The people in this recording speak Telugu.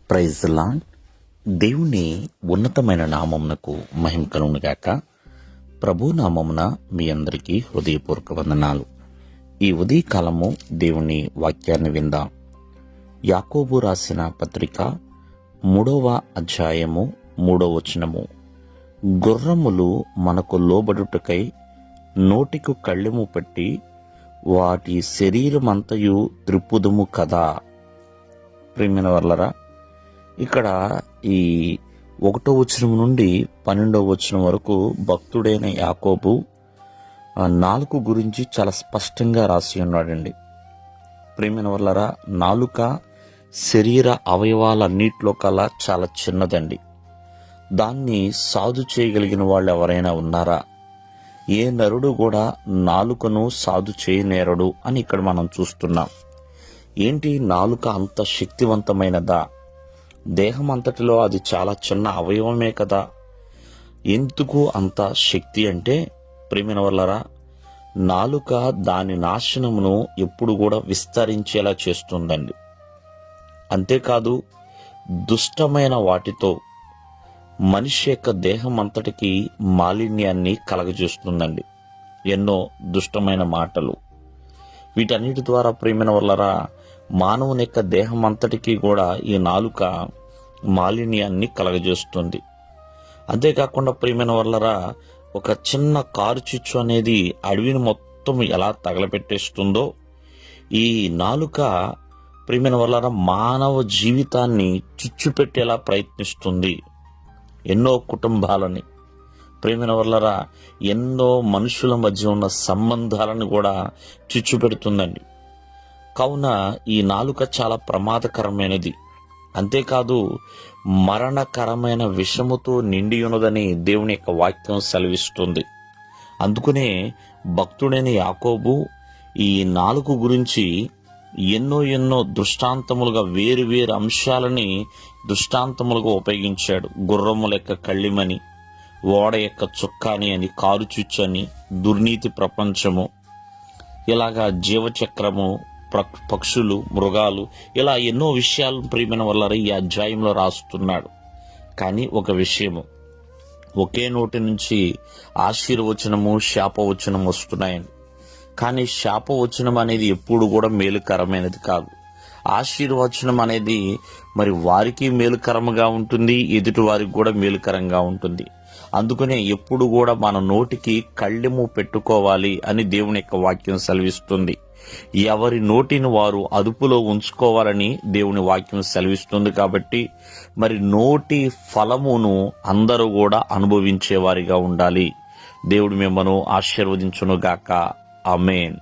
Praise the lord. దేవుని ఉన్నతమైన నామమునకు మహిమ కలుగునుగాక. ప్రభు నామమున మీ అందరికీ హృదయపూర్వక వందనాలు. ఈ ఉదయకాలము దేవుని వాక్యాన్ని విందాం. యాకోబు రాసిన పత్రిక 3వ అధ్యాయము 3వ వచనము. గుర్రములు మనకు లోబడుటకై నోటికి కళ్ళెము పెట్టి వాటి శరీరమంతయు త్రిప్పుదుము కదా. ప్రియమైన వర్లరా, ఇక్కడ ఈ 1వ వచనం నుండి 12వ వచనం వరకు భక్తుడైన యాకోబు నాలుక గురించి చాలా స్పష్టంగా రాసి ఉన్నాడండి. ప్రియమైన వర్లరా, నాలుక శరీర అవయవాలన్నిటిలో కల్లా చాలా చిన్నదండి. దాన్ని సాధు చేయగలిగిన వాళ్ళు ఎవరైనా ఉన్నారా? ఏ నరుడు కూడా నాలుకను సాధు చేయనేరడు అని ఇక్కడ మనం చూస్తున్నాం. ఏంటి, నాలుక అంత శక్తివంతమైనదా? దేహం అంతటిలో అది చాలా చిన్న అవయవమే కదా. ఎందుకు అంత శక్తి అంటే, ప్రియమైన వాళ్ళరా, నాలుక దాని నాశనమును ఎప్పుడు కూడా విస్తరించేలా చేస్తుందండి. అంతేకాదు, దుష్టమైన వాటితో మనిషి యొక్క దేహం అంతటికి మాలిన్యాన్ని కలగజేస్తుందండి. ఎన్నో దుష్టమైన మాటలు, వీటన్నిటి ద్వారా ప్రియమైన వాళ్ళరా, మానవుని యొక్క దేహం అంతటికీ కూడా ఈ నాలుక మాలిన్యాన్ని కలగజేస్తుంది. అంతేకాకుండా ప్రియమైన వాళ్ళరా, ఒక చిన్న కారు చిచ్చు అనేది అడవిని మొత్తం ఎలా తగలపెట్టేస్తుందో, ఈ నాలుక ప్రియమైన వాళ్ళరా మానవ జీవితాన్ని చిచ్చు పెట్టేలా ప్రయత్నిస్తుంది. ఎన్నో కుటుంబాలని, ప్రియమైన వాళ్ళరా, ఎన్నో మనుషుల మధ్య ఉన్న సంబంధాలను కూడా చిచ్చు పెడుతుందండి. కావున ఈ నాలుక చాలా ప్రమాదకరమైనది. అంతేకాదు, మరణకరమైన విషముతో నిండి ఉన్నదని దేవుని యొక్క వాక్యం సెలవిస్తుంది. అందుకనే భక్తుడైన యాకోబు ఈ నాలుక గురించి ఎన్నో దృష్టాంతములుగా వేరు వేరు అంశాలని దృష్టాంతములుగా ఉపయోగించాడు. గుర్రముల యొక్క కళ్ళిమని, ఓడ యొక్క చుక్కాని అని, కారు చుచ్చు అని, దుర్నీతి ప్రపంచము, ఇలాగా జీవచక్రము, పక్షులు, మృగాలు, ఇలా ఎన్నో విషయాలు ప్రియమైన వల్ల ఈ అధ్యాయంలో రాస్తున్నాడు. కానీ ఒక విషయము, ఒకే నోటి నుంచి ఆశీర్వచనము, శాపవచనం వస్తున్నాయండి. కానీ శాపవచనం అనేది ఎప్పుడు కూడా మేలుకరమైనది కాదు. ఆశీర్వచనం అనేది మరి వారికి మేలుకరంగా ఉంటుంది, ఎదుటి వారికి కూడా మేలుకరంగా ఉంటుంది. అందుకనే ఎప్పుడు కూడా మన నోటికి కళ్ళెము పెట్టుకోవాలి అని దేవుని యొక్క వాక్యం సెలవిస్తుంది. ఎవరి నోటిని వారు అదుపులో ఉంచుకోవాలని దేవుని వాక్యం సెలవిస్తుంది. కాబట్టి మరి నోటి ఫలమును అందరూ కూడా అనుభవించేవారిగా ఉండాలి. దేవుడు మిమ్మల్ని ఆశీర్వదించునుగాక. ఆమేన్.